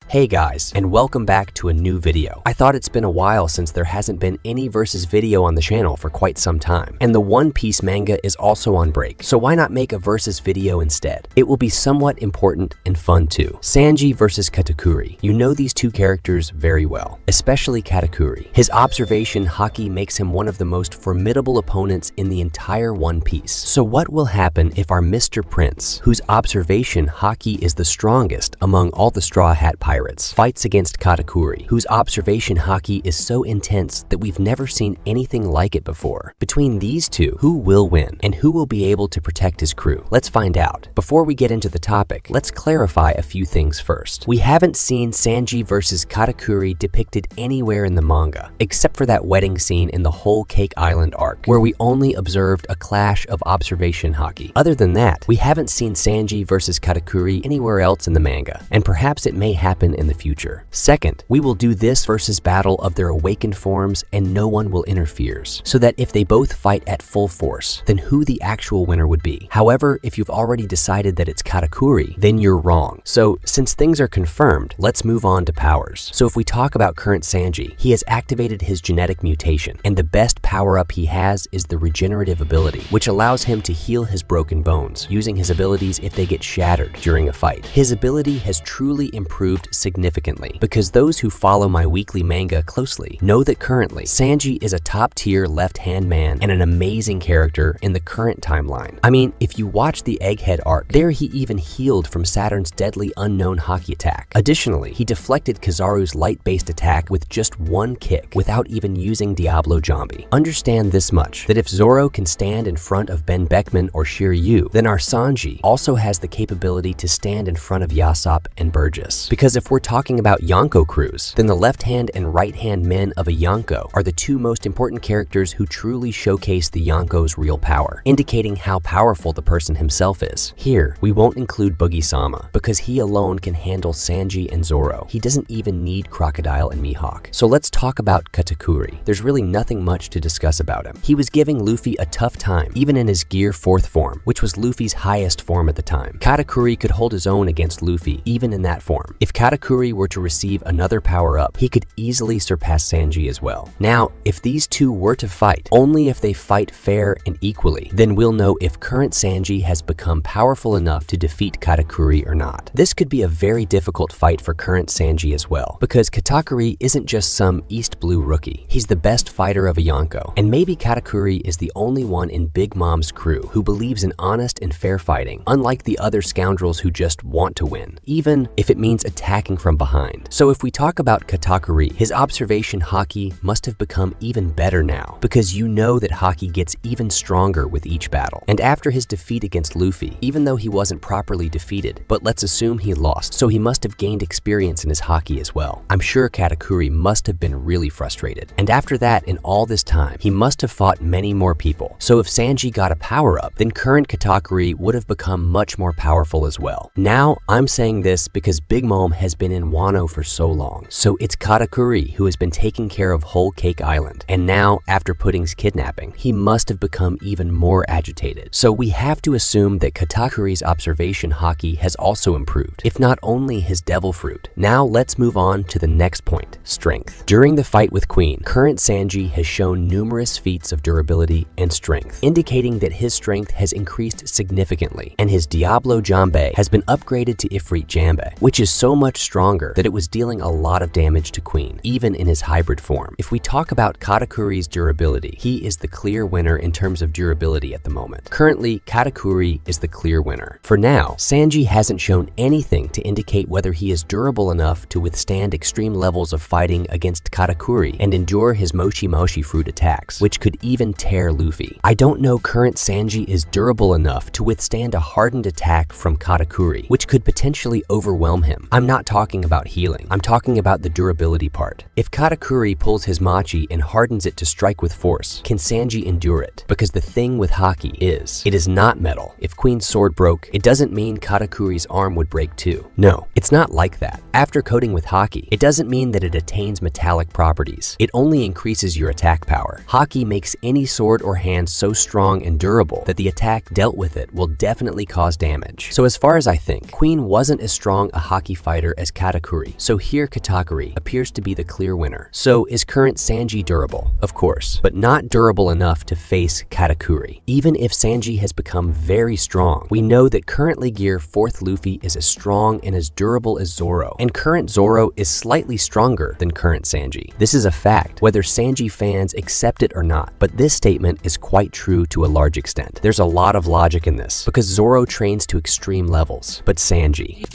Hey guys, and welcome back to a new video. I thought it's been a while since there hasn't been any versus video on the channel for quite some time, and the One Piece manga is also on break, so why not make a versus video instead? It will be somewhat important and fun too. Sanji versus Katakuri. You know these two characters very well, especially Katakuri. His observation Haki makes him one of the most formidable opponents in the entire One Piece. So what will happen if our Mr. Prince, whose observation Haki is the strongest among all the Straw Hat Pirates, fights against Katakuri, whose observation Haki is so intense that we've never seen anything like it before? Between these two, who will win and who will be able to protect his crew? Let's find out. Before we get into the topic, let's clarify a few things first. We haven't seen Sanji versus Katakuri depicted anywhere in the manga, except for that wedding scene in the Whole Cake Island arc, where we only observed a clash of observation Haki. Other than that, we haven't seen Sanji versus Katakuri anywhere else in the manga, and perhaps it may happen in the future. Second, we will do this versus battle of their awakened forms and no one will interfere, so that if they both fight at full force, then who the actual winner would be. However, if you've already decided that it's Katakuri, then you're wrong. So since things are confirmed, let's move on to powers. So if we talk about current Sanji, he has activated his genetic mutation, and the best power-up he has is the regenerative ability, which allows him to heal his broken bones, using his abilities if they get shattered during a fight. His ability has truly improved significantly, because those who follow my weekly manga closely know that currently Sanji is a top-tier left-hand man and an amazing character in the current timeline. I mean, if you watch the Egghead arc, there he even healed from Saturn's deadly unknown Haki attack. Additionally, he deflected Kizaru's light-based attack with just one kick without even using Diablo Jambi. Understand this much, that if Zoro can stand in front of Ben Beckman or Shiryu, then our Sanji also has the capability to stand in front of Yasopp and Burgess. Because if we're talking about Yonko crews, then the left-hand and right-hand men of a Yonko are the two most important characters who truly showcase the Yonko's real power, indicating how powerful the person himself is. Here, we won't include Boogie-sama, because he alone can handle Sanji and Zoro. He doesn't even need Crocodile and Mihawk. So let's talk about Katakuri. There's really nothing much to discuss about him. He was giving Luffy a tough time, even in his Gear 4th form, which was Luffy's highest form at the time. Katakuri could hold his own against Luffy, even in that form. If Katakuri were to receive another power-up, he could easily surpass Sanji as well. Now, if these two were to fight, only if they fight fair and equally, then we'll know if current Sanji has become powerful enough to defeat Katakuri or not. This could be a very difficult fight for current Sanji as well, because Katakuri isn't just some East Blue rookie. He's the best fighter of a Yonko, and maybe Katakuri is the only one in Big Mom's crew who believes in honest and fair fighting, unlike the other scoundrels who just want to win, even if it means attacking from behind. So if we talk about Katakuri, his observation Haki must have become even better now, because you know that Haki gets even stronger with each battle. And after his defeat against Luffy, even though he wasn't properly defeated, but let's assume he lost, so he must have gained experience in his Haki as well. I'm sure Katakuri must have been really frustrated. And after that, in all this time, he must have fought many more people. So if Sanji got a power-up, then current Katakuri would have become much more powerful as well. Now, I'm saying this because Big Mom has been in Wano for so long. So it's Katakuri who has been taking care of Whole Cake Island. And now, after Pudding's kidnapping, he must have become even more agitated. So we have to assume that Katakuri's observation Haki has also improved, if not only his devil fruit. Now let's move on to the next point, strength. During the fight with Queen, current Sanji has shown numerous feats of durability and strength, indicating that his strength has increased significantly, and his Diablo Jambe has been upgraded to Ifrit Jambe, which is so much stronger that it was dealing a lot of damage to Queen, even in his hybrid form. If we talk about Katakuri's durability, he is the clear winner in terms of durability at the moment. Currently, Katakuri is the clear winner. For now, Sanji hasn't shown anything to indicate whether he is durable enough to withstand extreme levels of fighting against Katakuri and endure his Moshi Moshi fruit attacks, which could even tear Luffy. I don't know current Sanji is durable enough to withstand a hardened attack from Katakuri, which could potentially overwhelm him. I'm not talking about healing. I'm talking about the durability part. If Katakuri pulls his Machi and hardens it to strike with force, can Sanji endure it? Because the thing with Haki is, it is not metal. If Queen's sword broke, it doesn't mean Katakuri's arm would break too. No, it's not like that. After coating with Haki, it doesn't mean that it attains metallic properties. It only increases your attack power. Haki makes any sword or hand so strong and durable that the attack dealt with it will definitely cause damage. So as far as I think, Queen wasn't as strong a Haki fighter as Katakuri. So here Katakuri appears to be the clear winner. So is current Sanji durable? Of course, but not durable enough to face Katakuri. Even if Sanji has become very strong, we know that currently Gear 4th Luffy is as strong and as durable as Zoro, and current Zoro is slightly stronger than current Sanji. This is a fact, whether Sanji fans accept it or not, but this statement is quite true to a large extent. There's a lot of logic in this, because Zoro trains to extreme levels, but Sanji.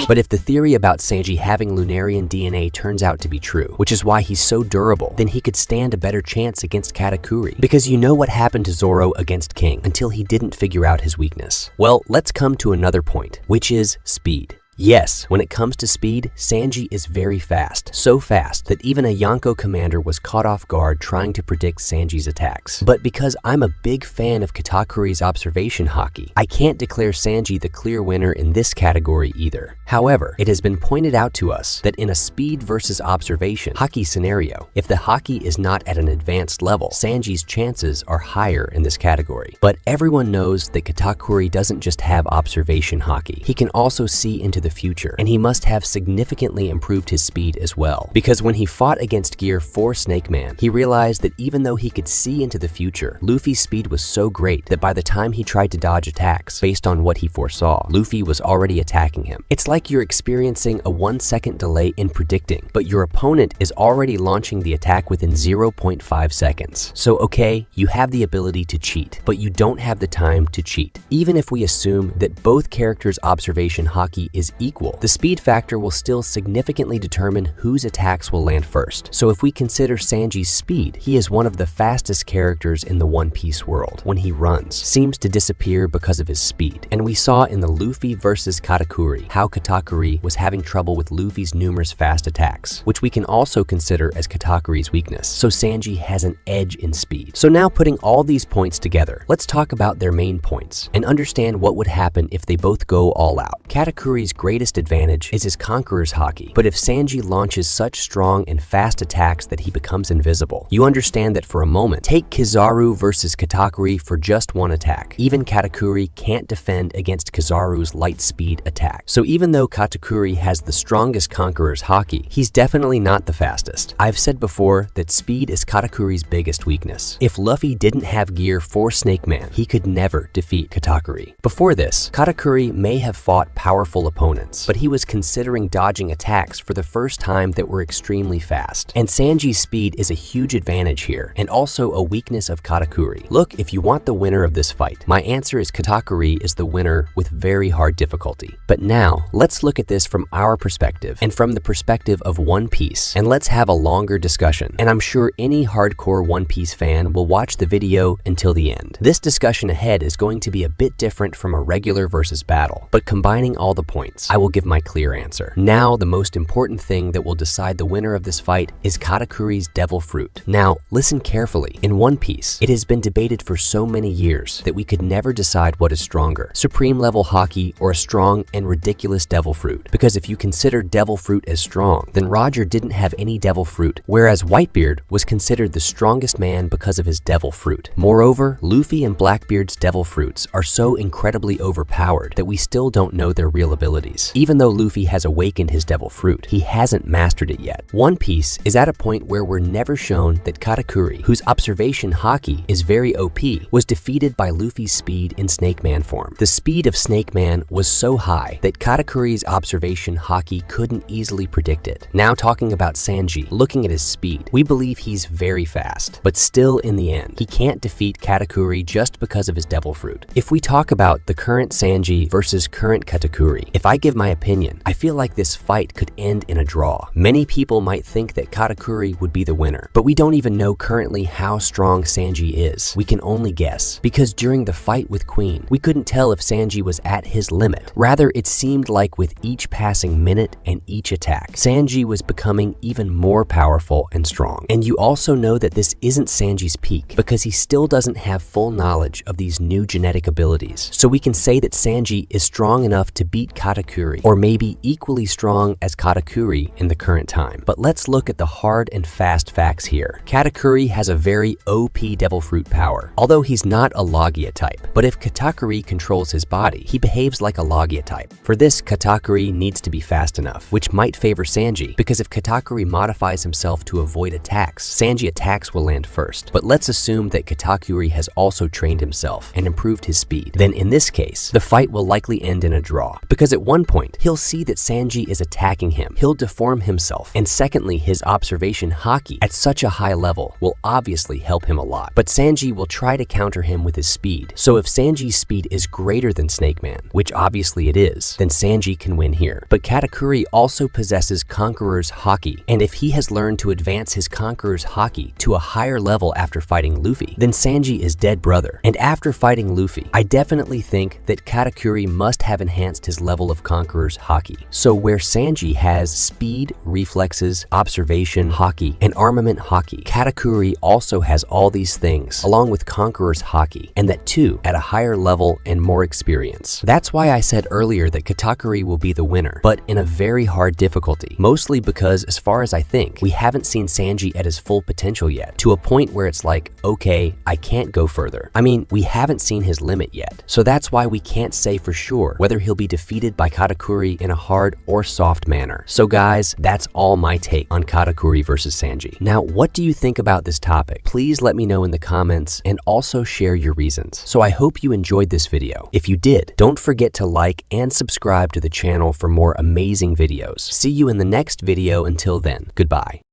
But if the theory about Sanji having Lunarian DNA turns out to be true, which is why he's so durable, then he could stand a better chance against Katakuri. Because you know what happened to Zoro against King until he didn't figure out his weakness. Well, let's come to another point, which is speed. Yes, when it comes to speed, Sanji is very fast. So fast that even a Yonko commander was caught off guard trying to predict Sanji's attacks. But because I'm a big fan of Katakuri's observation Haki, I can't declare Sanji the clear winner in this category either. However, it has been pointed out to us that in a speed versus observation Haki scenario, if the Haki is not at an advanced level, Sanji's chances are higher in this category. But everyone knows that Katakuri doesn't just have observation Haki. He can also see into the future, and he must have significantly improved his speed as well. Because when he fought against Gear 4 Snake Man, he realized that even though he could see into the future, Luffy's speed was so great that by the time he tried to dodge attacks, based on what he foresaw, Luffy was already attacking him. It's like you're experiencing a 1-second delay in predicting, but your opponent is already launching the attack within 0.5 seconds. So okay, you have the ability to cheat, but you don't have the time to cheat. Even if we assume that both characters' observation Haki is equal, the speed factor will still significantly determine whose attacks will land first. So if we consider Sanji's speed, he is one of the fastest characters in the One Piece world. When he runs, seems to disappear because of his speed. And we saw in the Luffy versus Katakuri how Katakuri was having trouble with Luffy's numerous fast attacks, which we can also consider as Katakuri's weakness. So Sanji has an edge in speed. So now putting all these points together, let's talk about their main points and understand what would happen if they both go all out. Katakuri's greatest advantage is his Conqueror's Haki, but if Sanji launches such strong and fast attacks that he becomes invisible, you understand that for a moment, take Kizaru versus Katakuri for just one attack. Even Katakuri can't defend against Kizaru's light speed attack. So even though Katakuri has the strongest Conqueror's Haki, he's definitely not the fastest. I've said before that speed is Katakuri's biggest weakness. If Luffy didn't have Gear 4 Snake Man, he could never defeat Katakuri. Before this, Katakuri may have fought powerful opponents, but he was considering dodging attacks for the first time that were extremely fast. And Sanji's speed is a huge advantage here, and also a weakness of Katakuri. Look, if you want the winner of this fight, my answer is Katakuri is the winner with very hard difficulty. But now, let's look at this from our perspective, and from the perspective of One Piece, and let's have a longer discussion. And I'm sure any hardcore One Piece fan will watch the video until the end. This discussion ahead is going to be a bit different from a regular versus battle, but combining all the points, I will give my clear answer. Now, the most important thing that will decide the winner of this fight is Katakuri's Devil Fruit. Now, listen carefully. In One Piece, it has been debated for so many years that we could never decide what is stronger, Supreme Level Haki or a strong and ridiculous Devil Fruit. Because if you consider Devil Fruit as strong, then Roger didn't have any Devil Fruit, whereas Whitebeard was considered the strongest man because of his Devil Fruit. Moreover, Luffy and Blackbeard's Devil Fruits are so incredibly overpowered that we still don't know their real abilities. Even though Luffy has awakened his Devil Fruit, he hasn't mastered it yet. One Piece is at a point where we're never shown that Katakuri, whose observation Haki is very OP, was defeated by Luffy's speed in Snake Man form. The speed of Snake Man was so high that Katakuri's observation Haki couldn't easily predict it. Now talking about Sanji, looking at his speed, we believe he's very fast, but still in the end, he can't defeat Katakuri just because of his Devil Fruit. If we talk about the current Sanji versus current Katakuri, if I give my opinion, I feel like this fight could end in a draw. Many people might think that Katakuri would be the winner, but we don't even know currently how strong Sanji is. We can only guess, because during the fight with Queen, we couldn't tell if Sanji was at his limit. Rather, it seemed like with each passing minute and each attack, Sanji was becoming even more powerful and strong. And you also know that this isn't Sanji's peak, because he still doesn't have full knowledge of these new genetic abilities. So we can say that Sanji is strong enough to beat Katakuri Katakuri, or maybe equally strong as Katakuri in the current time. But let's look at the hard and fast facts here. Katakuri has a very OP devil fruit power, although he's not a Logia type. But if Katakuri controls his body, he behaves like a Logia type. For this, Katakuri needs to be fast enough, which might favor Sanji, because if Katakuri modifies himself to avoid attacks, Sanji attacks will land first. But let's assume that Katakuri has also trained himself and improved his speed. Then in this case, the fight will likely end in a draw, because at one point, he'll see that Sanji is attacking him. He'll deform himself, and secondly, his observation Haki at such a high level will obviously help him a lot. But Sanji will try to counter him with his speed. So if Sanji's speed is greater than Snake Man, which obviously it is, then Sanji can win here. But Katakuri also possesses Conqueror's Haki, and if he has learned to advance his Conqueror's Haki to a higher level after fighting Luffy, then Sanji is dead brother. And after fighting Luffy, I definitely think that Katakuri must have enhanced his level of Conqueror's Haki. So where Sanji has speed, reflexes, observation Haki, and armament Haki, Katakuri also has all these things along with Conqueror's Haki, and that too at a higher level and more experience. That's why I said earlier that Katakuri will be the winner, but in a very hard difficulty, mostly because as far as I think, we haven't seen Sanji at his full potential yet, to a point where it's like, okay, I can't go further. I mean, we haven't seen his limit yet, so that's why we can't say for sure whether he'll be defeated by Katakuri in a hard or soft manner. So guys, that's all my take on Katakuri versus Sanji. Now, what do you think about this topic? Please let me know in the comments and also share your reasons. So I hope you enjoyed this video. If you did, don't forget to like and subscribe to the channel for more amazing videos. See you in the next video. Until then, goodbye.